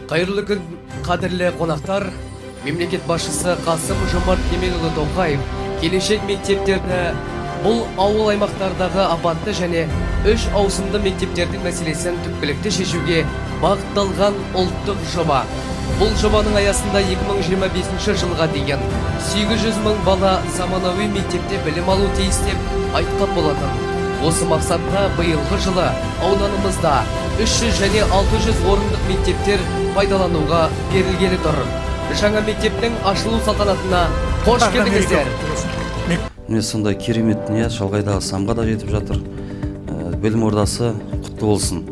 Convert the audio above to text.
Қайырлы күн, қадірлі қонақтар. Мемлекет басшысы Қасым-Жомарт Кемелұлы Тоқаев келешек мектептерді бұл ауыл аймақтардағы апатты және 3 ауысымды мектептердің мәселесін түпкілікті шешуге бағытталған ұлттық жоба. Бұл жобаның аясында 2025 жылға дейін 800 мың бала заманауи мектепте білім алу тиіс деп айтқан болатын. Осы мақсатта биылғы жылы ауданымызда 300 және 600 орындық мектептер пайдалануға берілгелі тұр. Жаңа мектептің ашылу салтанатына қош келдіңіздер. Міне сондай керемет ниет шалғайдағы самға да жетіп жатыр. Білім ордасы құтты болсын.